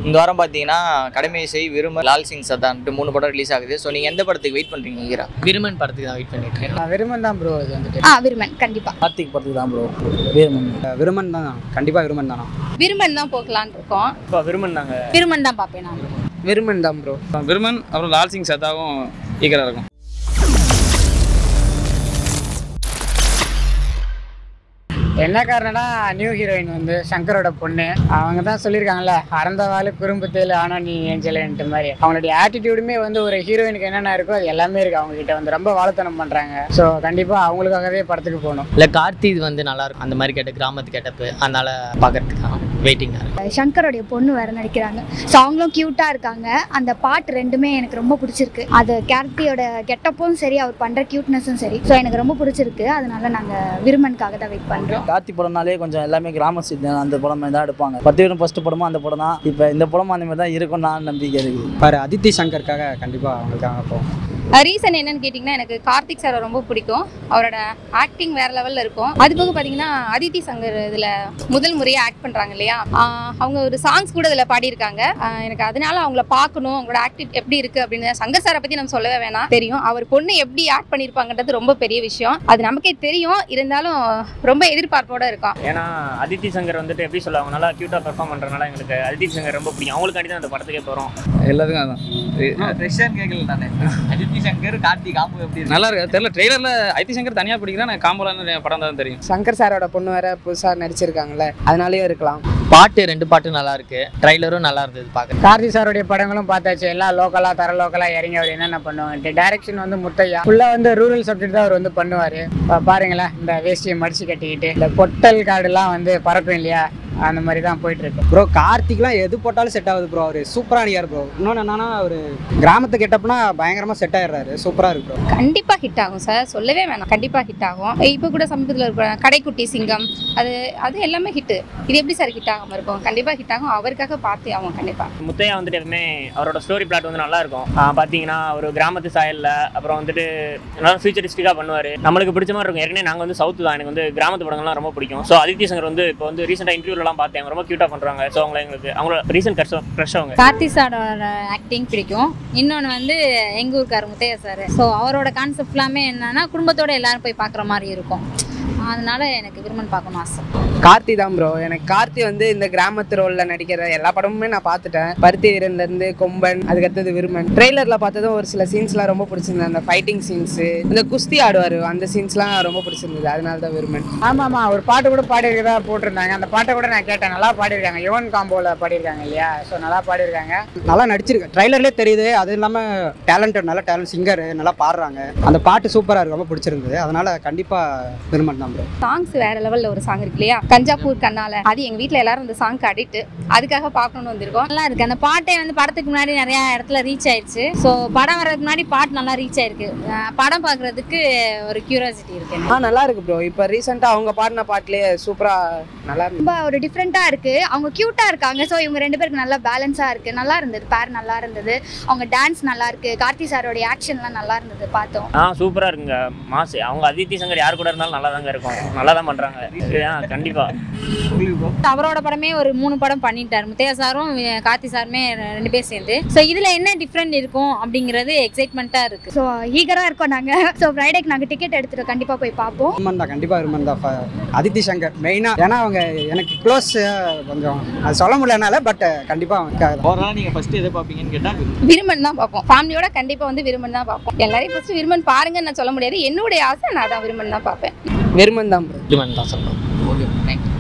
இந்த வாரம் பார்த்தீங்கன்னா கடமைசை, விருமன், லால் சிங் சர்தான்ட்டு 3 படம் ரிலீஸ் ஆகுது. ஸோ நீங்கள் எந்த படத்துக்கு வெயிட் பண்ணுறீங்க? ஹீரா விருமன் படத்துக்கு தான் வெயிட் பண்ணிட்டு இருக்கேன். விருமன் தான் ப்ரோ. இது வந்துட்டு விருமன் கண்டிப்பா. கார்த்திக் படத்துக்கு தான் ப்ரோ. விருமன் விருமன் தான் கண்டிப்பா. விருமன் தானா? விருமன் தான் போகலான்னு இருக்கோம். இப்போ விருமன் தாங்க. விருமன் தான் பார்ப்பேன் நான். விருமன் தான் ப்ரோ. விருமன் அப்புறம் லால் சிங் சர்தாவும் ஈகராக இருக்கும். என்ன காரணம்னா நியூ ஹீரோயின் வந்து சங்கரோட பொண்ணு. அவங்க தான் சொல்லியிருக்காங்கல்ல, அறந்த வாழை குறும்பு தேல் ஆனால் நீ ஏஞ்சலன்ட்டு மாதிரி. அவங்களுடைய ஆட்டிடியூடுமே வந்து ஒரு ஹீரோயினுக்கு என்னென்ன இருக்கோ அது எல்லாமே இருக்குது அவங்க கிட்ட. வந்து ரொம்ப வாழைத்தனம் பண்ணுறாங்க. ஸோ கண்டிப்பாக அவங்களுக்காகவே படத்துக்கு போகணும். இல்லை கார்த்தி வந்து நல்லா இருக்கும். அந்த மாதிரி கேட்ட கிராமத்து கேட்டப்பு அதனால பார்க்கறதுக்கு வெயிட்டிங்காக இருக்கும். சங்கரோடைய பொண்ணு வேற நடிக்கிறாங்க. ஸோ அவங்களும் க்யூட்டாக இருக்காங்க. அந்த பாட்டு ரெண்டுமே எனக்கு ரொம்ப பிடிச்சிருக்கு. அது கார்த்தியோட கெட்டப்பும் சரி, அவர் பண்ணுற க்யூட்னஸும் சரி. ஸோ எனக்கு ரொம்ப பிடிச்சிருக்கு. அதனால நாங்கள் விருமனுக்காக தான் வெயிட் பண்ணுறோம். கார்த்தி படம்னாலே கொஞ்சம் எல்லாமே கிராம சைடு அந்த படம் தான் எடுப்பாங்க. 10 பேரும் ஃபர்ஸ்ட் படமும் அந்த படம் தான். இப்போ இந்த படமும் அந்த மாதிரி தான் இருக்கும் நான் நம்பிக்கை இருக்குது. பாரு அதித்தி சங்கருக்காக கண்டிப்பாக அவங்களுக்காக போவோம். ரீசன் என்னன்னு கேட்டிங்கன்னா, எனக்கு கார்த்திக் சாரை ரொம்ப பிடிக்கும். அவரோட ஆக்டிங் வேற லெவலில் இருக்கும். அது போக பார்த்தீங்கன்னா அதித்தி சங்கர் இதில் முதல் முறையாக ஆக்ட் பண்ணுறாங்க இல்லையா, அவங்க ஒரு சாங்ஸ் கூட இதில் பாடியிருக்காங்க. எனக்கு அதனால அவங்கள பார்க்கணும், அவங்களோட ஆக்டிங் எப்படி இருக்குது அப்படின்னு. சங்கர் சாரை பற்றி நம்ம சொல்லவே வேணாம், தெரியும். அவர் பொண்ணு எப்படி ஆக்ட் பண்ணியிருப்பாங்கன்றது ரொம்ப பெரிய விஷயம். அது நமக்கே தெரியும், இருந்தாலும் ரொம்ப எதிர்பார்ப்போட இருக்கும். ஏன்னா அதித்தி சங்கர் வந்துட்டு எப்படி சொல்ல, அவங்க நல்லா க்யூட்டாக பெர்ஃபார்ம் பண்ணுறதுனால எங்களுக்கு அதித்தி சங்கர் ரொம்ப பிடிக்கும். அவங்களுக்காண்டி தான் அந்த படத்துக்கே போகிறோம். எல்லாத்துக்கும் அதான் ரஷ்யன் கேட்கல தானே. அதித்தி சங்கர் கார்த்தி காம்போ எப்படி நல்லா இருக்கு. தெரியல ட்ரெய்லரில் ஐடி சங்கர் தனியாக பிடிக்கிறேன். நான் காம்போலான படம் தான் தெரியும். சங்கர் சாரோட பொண்ணு வேற புதுசாக நடிச்சிருக்காங்கல்ல, அதனாலேயே இருக்கலாம். பாட்டு 2 பாட்டு நல்லா இருக்கு. ட்ரைலரும் நல்லா இருந்தது பார்க்க. கார்த்தி சாருடைய படங்களும் பார்த்தாச்சு. எல்லாம் லோக்கலா தர லோக்கலா இறங்கி அவர் என்னென்ன பண்ணுவாங்க. டைரக்ஷன் வந்து முத்தையா ஃபுல்லா வந்து ரூரல் சப்ஜெக்ட் தான் அவர் வந்து பண்ணுவாரு. பாருங்களேன், இந்த வேஷ்டியை மடிச்சு கட்டிக்கிட்டு இந்த பொட்டல் கார்டுலாம் வந்து பறக்கும் இல்லையா, அந்த மாதிரி தான் போயிட்டு இருக்கு ப்ரோ. கார்த்திக்லாம் எது போட்டாலும் செட் ஆகுது ப்ரோ. அவர் சூப்பரா நடிகார் ப்ரோ. இன்னொன்று என்னன்னா, ஒரு கிராமத்து கெட்டப்னா பயங்கரமா செட் ஆயிடுறாரு. சூப்பரா இருக்கு ப்ரோ. கண்டிப்பாக ஹிட் ஆகும் சார், சொல்லவே வேணாம். கண்டிப்பாக ஹிட் ஆகும். இப்போ கூட சமீபத்தில் இருக்கிற கடைக்குட்டி சிங்கம் அது எல்லாமே ஹிட்டு. இது எப்படி சார் ஹிட் ஆகாமல் இருக்கும்? கண்டிப்பாக ஹிட் ஆகும். அவருக்காக பார்த்தே ஆகும் கண்டிப்பாக. முத்தையா வந்துட்டு எப்பவுமே அவரோட ஸ்டோரி பிளாட் வந்து நல்லா இருக்கும். பார்த்தீங்கன்னா ஒரு கிராமத்து சாயலில், அப்புறம் வந்துட்டு நல்லா ஃபியூச்சரிஸ்டிக்காக பண்ணுவார். நம்மளுக்கு பிடிச்ச மாதிரி இருக்கும். ஏற்கனவே நாங்கள் வந்து சவுத்து தான், எனக்கு வந்து கிராமத்து படங்கள்லாம் ரொம்ப பிடிக்கும். ஸோ அதித்தி சங்கர் வந்து இப்போ வந்து ரீசெண்டாக இன்டர்வியூலாம் பார்த்தேன், அவங்க ரொம்ப க்யூட்டாக பண்ணுறாங்க. ஸோ அவங்களோட ரீசன்ட் க்ரஷ் அவங்க. கார்த்தி சாரோட ஆக்டிங் பிடிக்கும். இன்னொன்று வந்து எங்கள் ஊருக்கார் முத்தையா சார். ஸோ அவரோட கான்செப்ட் எல்லாமே என்னன்னா, குடும்பத்தோட எல்லாரும் போய் பார்க்குற மாதிரி இருக்கும். அதனால எனக்கு விருமன் பார்க்கணும் ஆசை. கார்த்தி தான் ப்ரோ. எனக்கு கார்த்தி வந்து இந்த கிராமத்து ரோலில் நடிக்கிற எல்லா படமுமே நான் பார்த்துட்டேன். பருத்தி வீரன்லேருந்து கொம்பன், அதுக்கடுத்தது விருமன். ட்ரெய்லரில் பார்த்ததும் ஒரு சில சீன்ஸ்லாம் ரொம்ப பிடிச்சிருந்தது. அந்த ஃபைட்டிங் சீன்ஸு, இந்த குஸ்தி ஆடுவார், அந்த சீன்ஸ்லாம் ரொம்ப பிடிச்சிருந்தது. அதனால தான் விருமன். ஆமாம்மா, ஒரு பாட்டு கூட பாடியிருக்கதா போட்டிருந்தாங்க. அந்த பாட்டை கூட நான் கேட்டேன். நல்லா பாடியிருக்காங்க. யுவன் காம்போவில் பாடியிருக்காங்க இல்லையா, ஸோ நல்லா பாடியிருக்காங்க. நல்லா நடிச்சிருக்கேன். ட்ரெய்லர்லேயே தெரியுது. அது இல்லாமல் டேலண்டட், நல்ல டேலண்ட் சிங்கர், நல்லா பாடுறாங்க. அந்த பாட்டு சூப்பராக இருக்கும், ரொம்ப பிடிச்சிருந்தது. அதனால கண்டிப்பாக விருமன் தான். சாங்ஸ் வேற லெவல்ல ஒரு சாங் இருக்கு இல்லையா, கஞ்சாப்பூர் கண்ணால. அது எங்க வீட்டுல எல்லாரும் அந்த சாங் அடிக்ட். அதுக்காக பார்க்கணும்னு வந்திருக்கோம். நல்லா இருக்கு. அந்த பாட்டே வந்து படத்துக்கு முன்னாடி நிறைய இடத்துல ரீச் ஆயிடுச்சு. ஸோ படம் வர்றதுக்கு முன்னாடி பாட்டு நல்லா ரீச் ஆயிருக்கு. படம் பார்க்கறதுக்கு ஒரு கியூரியாசிட்டி இருக்கு. நல்லா இருக்கு ப்ரோ. இப்போ ரீசெண்டாக அவங்க பாடின பாட்டுலேயே சூப்பராக நல்லா இருக்கு. ரொம்ப ஒரு டிஃப்ரெண்ட்டாக இருக்குது. அவங்க க்யூட்டாக இருக்காங்க. ஸோ இவங்க 2 பேருக்கு நல்லா பேலன்ஸாக இருக்குது. நல்லா இருந்தது. பேர் நல்லா இருந்தது. அவங்க டான்ஸ் நல்லா இருக்குது. கார்த்தி சாரோடைய ஆக்ஷன்லாம் நல்லா இருந்தது, பார்த்தோம். சூப்பராக இருக்குங்க. மாசு. அவங்க அதித்தி சங்கர் யார் கூட இருந்தாலும் நல்லா தாங்க இருக்கும். நல்லா தான் பண்ணுறாங்க. கண்டிப்பாக அவரோட படமே ஒரு 3 படம் பண்ணிட்டார். முத்தையா சாரும் கார்த்தி சாருமே 2 பேர் சேர்ந்து. ஸோ இதில் என்ன டிஃப்ரெண்ட் இருக்கும் அப்படிங்கிறது எக்ஸைட்மெண்ட்டாக இருக்குது. ஸோ ஈகராக இருக்கோம் நாங்கள். ஸோ ஃப்ரைடேக்கு நாங்கள் டிக்கெட் எடுத்துகிட்டு கண்டிப்பாக போய் பார்ப்போம். விருமன் தான், கண்டிப்பாக விருமன் தான். அதித்தி சங்கர் மெயினாக. ஏன்னா அவங்க எனக்கு க்ளோஸ். கொஞ்சம் அது சொல்ல முடியலனால, பட் கண்டிப்பாக போகிறனால நீங்கள் ஃபஸ்ட்டு எதை பார்ப்பீங்கன்னு கேட்டால் விருமன் தான் பார்ப்போம். ஃபேமிலியோட கண்டிப்பா வந்து விருமன் தான் பார்ப்போம். எல்லாரையும் ஃபர்ஸ்ட் விருமன் பாருங்கன்னு நான் சொல்ல முடியாது. என்னுடைய ஆசை நான் தான் விருமன் தான் பார்ப்பேன். விருமன் தான். விருமன் தான் சொல்லணும். Okay, thank you.